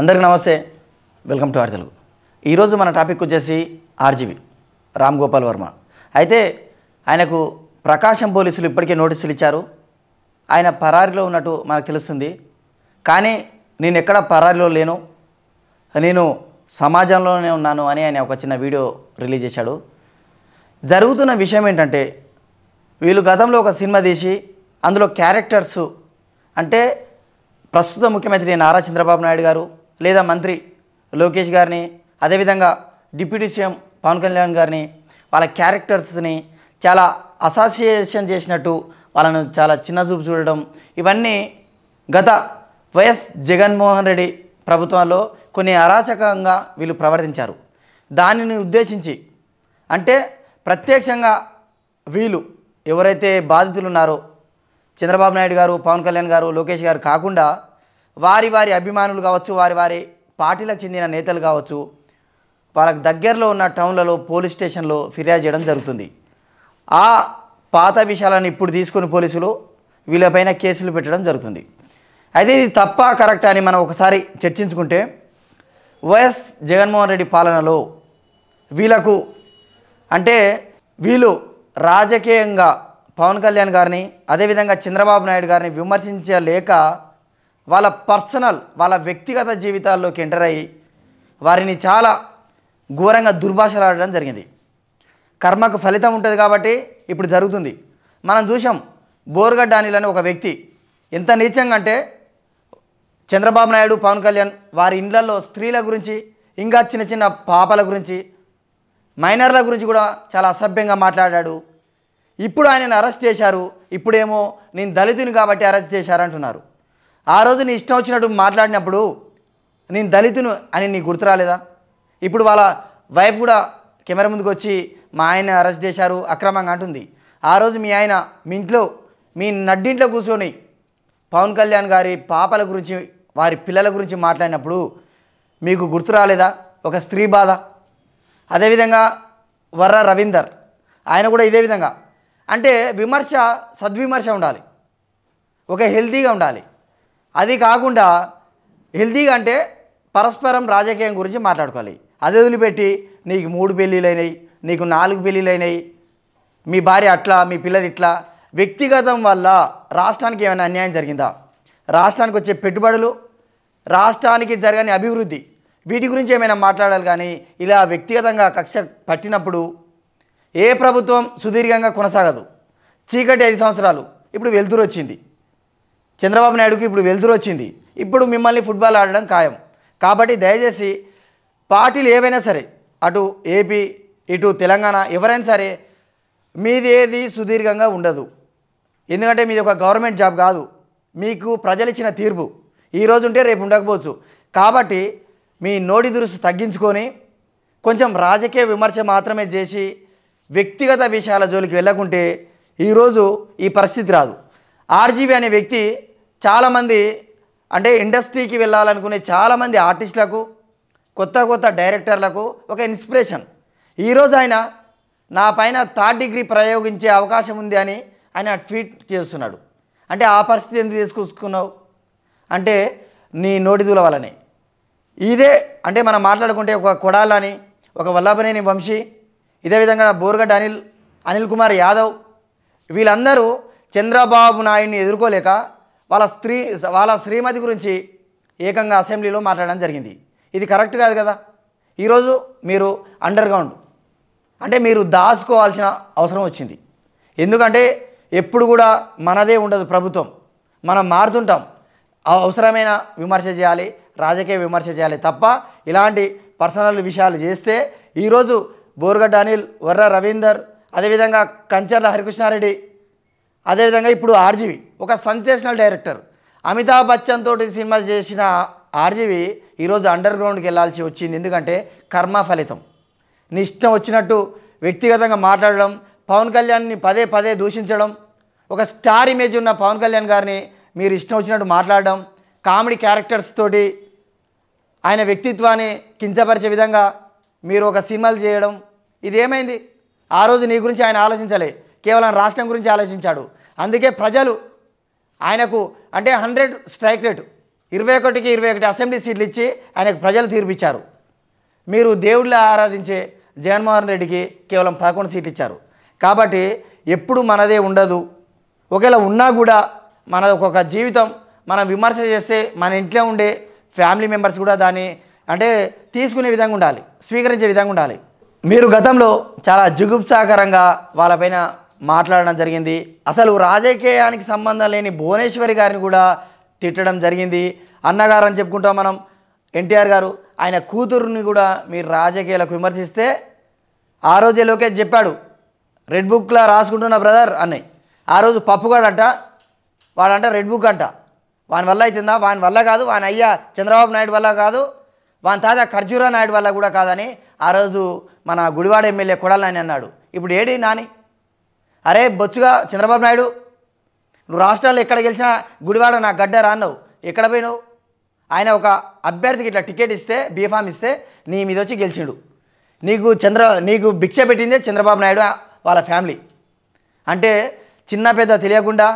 అందరికీ నమస్తే. Welcome to R Telugu. ఈరోజు మన టాపిక్ వచ్చేసి ఆర్జీవి రామ్ గోపాల్ వర్మ. అయితే ఆయనకు ప్రకాశం పోలీసులు ఇప్పటికే నోటీసులు ఇచ్చారు. ఆయన పరారీలో ఉన్నట్టు మనకు తెలుస్తుంది. కానీ నేను ఎక్కడ పరారీలో లేను, నేను సమాజంలోనే ఉన్నాను అని ఆయన ఒక చిన్న వీడియో రిలీజ్ చేశాడు. జరుగుతున్న విషయం ఏంటంటే, వీళ్ళు గతంలో ఒక సినిమా తీసి అందులో క్యారెక్టర్స్ అంటే ప్రస్తుత ముఖ్యమంత్రి నారా చంద్రబాబు నాయుడు గారు లేదా మంత్రి లోకేష్ గారిని, అదేవిధంగా డిప్యూటీ సీఎం పవన్ కళ్యాణ్ గారిని, వాళ్ళ క్యారెక్టర్స్ని చాలా అసోసియేషన్ చేసినట్టు వాళ్ళను చాలా చిన్న చూపు చూడడం, ఇవన్నీ గత వైఎస్ జగన్మోహన్ రెడ్డి ప్రభుత్వంలో కొన్ని అరాచకంగా వీళ్ళు ప్రవర్తించారు. దానిని ఉద్దేశించి అంటే ప్రత్యక్షంగా వీళ్ళు ఎవరైతే బాధితులు ఉన్నారో చంద్రబాబు నాయుడు గారు, పవన్ కళ్యాణ్ గారు, లోకేష్ గారు కాకుండా వారి వారి అభిమానులు కావచ్చు, వారి వారి పార్టీలకు చెందిన నేతలు కావచ్చు, వాళ్ళకి దగ్గరలో ఉన్న టౌన్లలో పోలీస్ స్టేషన్లో ఫిర్యాదు చేయడం జరుగుతుంది. ఆ పాత విషయాలను ఇప్పుడు తీసుకుని పోలీసులు వీళ్ళపైన కేసులు పెట్టడం జరుగుతుంది. అయితే ఇది తప్ప కరెక్ట్ అని మనం ఒకసారి చర్చించుకుంటే, వైఎస్ జగన్మోహన్ రెడ్డి పాలనలో వీళ్ళకు అంటే వీళ్ళు రాజకీయంగా పవన్ కళ్యాణ్ గారిని, అదేవిధంగా చంద్రబాబు నాయుడు గారిని విమర్శించలేక వాళ్ళ పర్సనల్, వాళ్ళ వ్యక్తిగత జీవితాల్లోకి ఎంటర్ అయ్యి వారిని చాలా ఘోరంగా దుర్భాషలాడడం జరిగింది. కర్మకు ఫలితం ఉంటుంది కాబట్టి ఇప్పుడు జరుగుతుంది. మనం చూసాం, బోర్గడ్డ అనిల్ అనే ఒక వ్యక్తి ఎంత నీచంగా అంటే చంద్రబాబు నాయుడు, పవన్ కళ్యాణ్ వారి ఇండ్లలో స్త్రీల గురించి, ఇంకా చిన్న చిన్న పాపల గురించి, మైనర్ల గురించి కూడా చాలా అసభ్యంగా మాట్లాడాడు. ఇప్పుడు ఆయనను అరెస్ట్ చేశారు. ఇప్పుడేమో నేను దళితుని కాబట్టి అరెస్ట్ చేశారంటున్నారు. ఆ రోజు నీ ఇష్టం వచ్చినట్టు మాట్లాడినప్పుడు నేను దళితును అని నీకు గుర్తు రాలేదా? ఇప్పుడు వాళ్ళ వైఫ్ కూడా కెమెరా ముందుకు వచ్చి మా ఆయన అరెస్ట్ చేశారు అక్రమంగా అంటుంది. ఆ రోజు మీ ఆయన మీ ఇంట్లో మీ నడ్డింట్లో కూర్చొని పవన్ కళ్యాణ్ గారి పాపల గురించి, వారి పిల్లల గురించి మాట్లాడినప్పుడు మీకు గుర్తు రాలేదా ఒక స్త్రీ బాధ? అదేవిధంగా వర్ర రవీందర్ ఆయన కూడా ఇదే విధంగా. అంటే విమర్శ సద్విమర్శ ఉండాలి, ఒక హెల్తీగా ఉండాలి. అది కాకుండా హెల్తీగా అంటే పరస్పరం రాజకీయం గురించి మాట్లాడుకోవాలి. అది వదిలిపెట్టి నీకు 3 పెళ్ళిళ్ళు అయినాయి, నీకు 4 పెళ్ళిళ్ళు అయినాయి, మీ భార్య అట్లా, మీ పిల్లలు ఇట్లా, వ్యక్తిగతం వల్ల రాష్ట్రానికి ఏమైనా అన్యాయం జరిగిందా? రాష్ట్రానికి వచ్చే పెట్టుబడులు, రాష్ట్రానికి జరగని అభివృద్ధి, వీటి గురించి ఏమైనా మాట్లాడాలి. కానీ ఇలా వ్యక్తిగతంగా కక్ష పట్టినప్పుడు ఏ ప్రభుత్వం సుదీర్ఘంగా కొనసాగదు. చీకటి 5 సంవత్సరాలు, ఇప్పుడు వెలుతురు వచ్చింది. చంద్రబాబు నాయుడుకి ఇప్పుడు వెలుతురు వచ్చింది. ఇప్పుడు మిమ్మల్ని ఫుట్బాల్ ఆడడం ఖాయం. కాబట్టి దయచేసి పార్టీలు ఏవైనా సరే, అటు ఏపీ ఇటు తెలంగాణ ఎవరైనా సరే, మీది ఏది సుదీర్ఘంగా ఉండదు. ఎందుకంటే మీది ఒక గవర్నమెంట్ జాబ్ కాదు. మీకు ప్రజలు ఇచ్చిన తీర్పు ఈరోజు ఉంటే రేపు ఉండకపోవచ్చు. కాబట్టి మీ నోటి దురుసు తగ్గించుకొని కొంచెం రాజకీయ విమర్శ మాత్రమే చేసి వ్యక్తిగత విషయాల జోలికి వెళ్ళకుంటే ఈరోజు ఈ పరిస్థితి రాదు. ఆర్జీవి అనే వ్యక్తి చాలామంది అంటే ఇండస్ట్రీకి వెళ్ళాలనుకునే చాలామంది ఆర్టిస్టులకు, కొత్త డైరెక్టర్లకు ఒక ఇన్స్పిరేషన్. ఈరోజు ఆయన నా పైన 3rd డిగ్రీ ప్రయోగించే అవకాశం ఉంది అని ఆయన ట్వీట్ చేస్తున్నాడు. అంటే ఆ పరిస్థితి ఎందుకు తీసుకొచ్చుకున్నావు అంటే నీ నోటి దూల వల్లనే. ఇదే అంటే మనం మాట్లాడుకుంటే ఒక కొడాలని, ఒక వల్లభనేని వంశీ, ఇదే విధంగా బోర్గడ్డ అనిల్ కుమార్ యాదవ్, వీళ్ళందరూ చంద్రబాబు నాయుడిని ఎదుర్కోలేక వాళ్ళ శ్రీమతి గురించి ఏకంగా అసెంబ్లీలో మాట్లాడడం జరిగింది. ఇది కరెక్ట్ కాదు కదా. ఈరోజు మీరు అండర్ గ్రౌండ్ అంటే మీరు దాచుకోవాల్సిన అవసరం వచ్చింది. ఎందుకంటే ఎప్పుడు కూడా మనదే ఉండదు ప్రభుత్వం, మనం మారుతుంటాం. అవసరమైన విమర్శ చేయాలి, రాజకీయ విమర్శ చేయాలి తప్ప ఇలాంటి పర్సనల్ విషయాలు చేస్తే ఈరోజు బోర్గడ్డ అనిల్, వర్ర రవీందర్, అదేవిధంగా కంచర్ల హరికృష్ణారెడ్డి, అదేవిధంగా ఇప్పుడు ఆర్జీవి ఒక సెన్సేషనల్ డైరెక్టర్, అమితాబ్ బచ్చన్ తోటి సినిమా చేసిన ఆర్జీవి ఈరోజు అండర్ గ్రౌండ్కి వెళ్ళాల్సి వచ్చింది. ఎందుకంటే కర్మ ఫలితం. నీ ఇష్టం వచ్చినట్టు వ్యక్తిగతంగా మాట్లాడడం, పవన్ కళ్యాణ్ని పదే దూషించడం, ఒక స్టార్ ఇమేజ్ ఉన్న పవన్ కళ్యాణ్ గారిని మీరు ఇష్టం వచ్చినట్టు మాట్లాడడం, కామెడీ క్యారెక్టర్స్ తోటి ఆయన వ్యక్తిత్వాన్ని కించపరిచే విధంగా మీరు ఒక సినిమాలు చేయడం, ఇది ఏమైంది? ఆ రోజు నీ గురించి ఆయన ఆలోచించలే, కేవలం రాష్ట్రం గురించి ఆలోచించాడు. అందుకే ప్రజలు ఆయనకు అంటే 100 స్ట్రైక్ రేటు 21కి 21 అసెంబ్లీ సీట్లు ఇచ్చి ఆయనకు ప్రజలు తీర్పిచ్చారు. మీరు దేవుళ్ళ ఆరాధించే జగన్మోహన్ రెడ్డికి కేవలం 11 సీట్లు ఇచ్చారు. కాబట్టి ఎప్పుడు మనదే ఉండదు. ఒకవేళ ఉన్నా కూడా మన ఒక్కొక్క జీవితం మనం విమర్శ చేస్తే మన ఇంట్లో ఉండే ఫ్యామిలీ మెంబర్స్ కూడా దాన్ని అంటే తీసుకునే విధంగా ఉండాలి, స్వీకరించే విధంగా ఉండాలి. మీరు గతంలో చాలా జుగుప్సాకరంగా వాళ్ళపైన మాట్లాడడం జరిగింది. అసలు రాజకీయానికి సంబంధం లేని భువనేశ్వరి గారిని కూడా తిట్టడం జరిగింది. అన్నగారు అని చెప్పుకుంటాం మనం. ఎన్టీఆర్ గారు ఆయన కూతురుని కూడా మీరు రాజకీయాలకు విమర్శిస్తే ఆ రోజే లోకేష్ చెప్పాడు, రెడ్ బుక్లా రాసుకుంటున్న బ్రదర్ అని. ఆ రోజు పప్పుగాడంట, వాడంట రెడ్ బుక్ అంట. వాని వల్ల అవుతుందా? వాని వల్ల కాదు, వాని అయ్యా చంద్రబాబు నాయుడు వల్ల కాదు, వాని తాత ఖర్జూరా నాయుడు వల్ల కూడా కాదని ఆ రోజు మన గుడివాడ ఎమ్మెల్యే కొడాలి నాని అన్నాడు. ఇప్పుడు ఏడి నాని? అరే బొచ్చుగా చంద్రబాబు నాయుడు, నువ్వు రాష్ట్రాల్లో ఎక్కడ గెలిచినా గుడివాడ నా గడ్డ రాన్నావు, ఎక్కడ పోయినావు? ఆయన ఒక అభ్యర్థికి ఇట్లా టికెట్ ఇస్తే, బీఫామ్ ఇస్తే నీ మీద వచ్చి గెలిచిండు. నీకు భిక్ష పెట్టిందే చంద్రబాబు నాయుడు వాళ్ళ ఫ్యామిలీ. అంటే చిన్న పెద్ద తెలియకుండా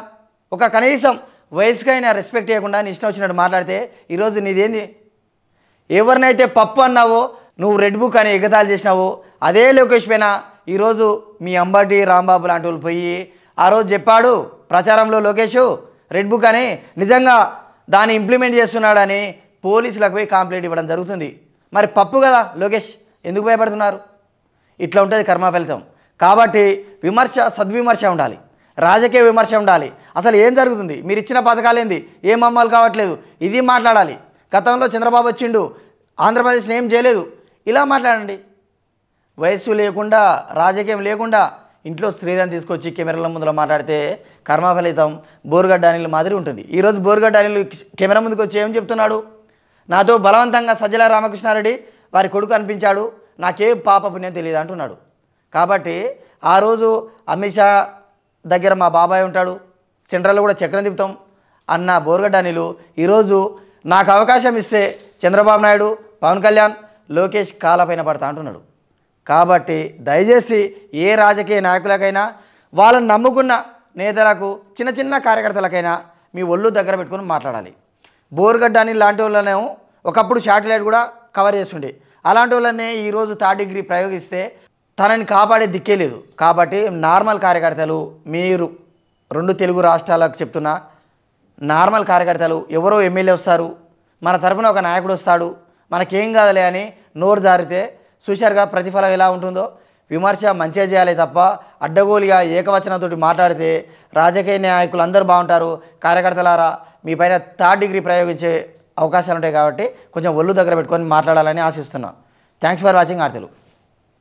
ఒక కనీసం వయసుకైనా రెస్పెక్ట్ చేయకుండా నీ ఇష్టం వచ్చినట్టు మాట్లాడితే ఈరోజు నీదేంది? ఎవరినైతే పప్పు అన్నావో, నువ్వు రెడ్ బుక్ అని ఎగతాళి చేసినావో అదే లోకేష్ పైన ఈరోజు మీ అంబటి రాంబాబు లాంటి వాళ్ళు పోయి ఆ రోజు చెప్పాడు ప్రచారంలో లోకేష్ రెడ్ బుక్ అని, నిజంగా దాన్ని ఇంప్లిమెంట్ చేస్తున్నాడని పోలీసులకు పోయి కంప్లైంట్ ఇవ్వడం జరుగుతుంది. మరి పప్పు కదా లోకేష్, ఎందుకు భయపడుతున్నారు? ఇట్లా ఉంటుంది కర్మ ఫలితం. కాబట్టి విమర్శ సద్విమర్శ ఉండాలి, రాజకీయ విమర్శ ఉండాలి. అసలు ఏం జరుగుతుంది, మీరు ఇచ్చిన పథకాలు ఏంది, ఏం అమలు కావట్లేదు, ఇది మాట్లాడాలి. గతంలో చంద్రబాబు వచ్చిండు, ఆంధ్రప్రదేశ్ని ఏం చేయలేదు, ఇలా మాట్లాడండి. వయస్సు లేకుండా రాజకీయం లేకుండా ఇంట్లో స్త్రీలను తీసుకొచ్చి కెమెరాల ముందులో మాట్లాడితే కర్మ ఫలితం బోరుగడ్డ అనిల్ మాదిరి ఉంటుంది. ఈరోజు బోరుగడ్డ అనిల్ కెమెరా ముందుకు వచ్చి ఏం చెప్తున్నాడు? నాతో బలవంతంగా సజ్జల రామకృష్ణారెడ్డి వారి కొడుకు అనిపించాడు, నాకే పాప పుణ్యం తెలియదు అంటున్నాడు. కాబట్టి ఆ రోజు అమిత్ షా దగ్గర మా బాబాయ్ ఉంటాడు, సెంట్రల్లో కూడా చక్రం తిప్పుతాం అన్న బోరుగడ్డ అనిల్ ఈరోజు నాకు అవకాశం ఇస్తే చంద్రబాబు నాయుడు, పవన్ కళ్యాణ్, లోకేష్ కాళ్ళపైన పడతా అంటున్నాడు. కాబట్టి దయచేసి ఏ రాజకీయ నాయకులకైనా, వాళ్ళని నమ్ముకున్న నేతలకు, చిన్న చిన్న కార్యకర్తలకైనా మీ ఒళ్ళు దగ్గర పెట్టుకొని మాట్లాడాలి. బోరుగడ్డ అనిల్ లాంటి వాళ్ళనేమో ఒకప్పుడు శాటిలైట్ కూడా కవర్ చేస్తుండే, అలాంటి వాళ్ళనే ఈరోజు 3rd డిగ్రీ ప్రయోగిస్తే తనని కాపాడే దిక్కే లేదు. కాబట్టి నార్మల్ కార్యకర్తలు, మీరు 2 తెలుగు రాష్ట్రాలకు చెప్తున్నా, నార్మల్ కార్యకర్తలు ఎవరో ఎమ్మెల్యే వస్తారు, మన తరపున ఒక నాయకుడు వస్తాడు, మనకేం కాదులే అని నోరు జారితే చూశారుగా ప్రతిఫలం ఎలా ఉంటుందో. విమర్శ మంచిగా చేయాలి తప్ప అడ్డగోలుగా ఏకవచనంతో మాట్లాడితే రాజకీయ నాయకులు అందరూ బాగుంటారు, కార్యకర్తలారా మీ పైన 3rd డిగ్రీ ప్రయోగించే అవకాశాలు ఉంటాయి. కాబట్టి కొంచెం ఒళ్ళు దగ్గర పెట్టుకొని మాట్లాడాలని ఆశిస్తున్నాను. Thanks for watching R Telugu.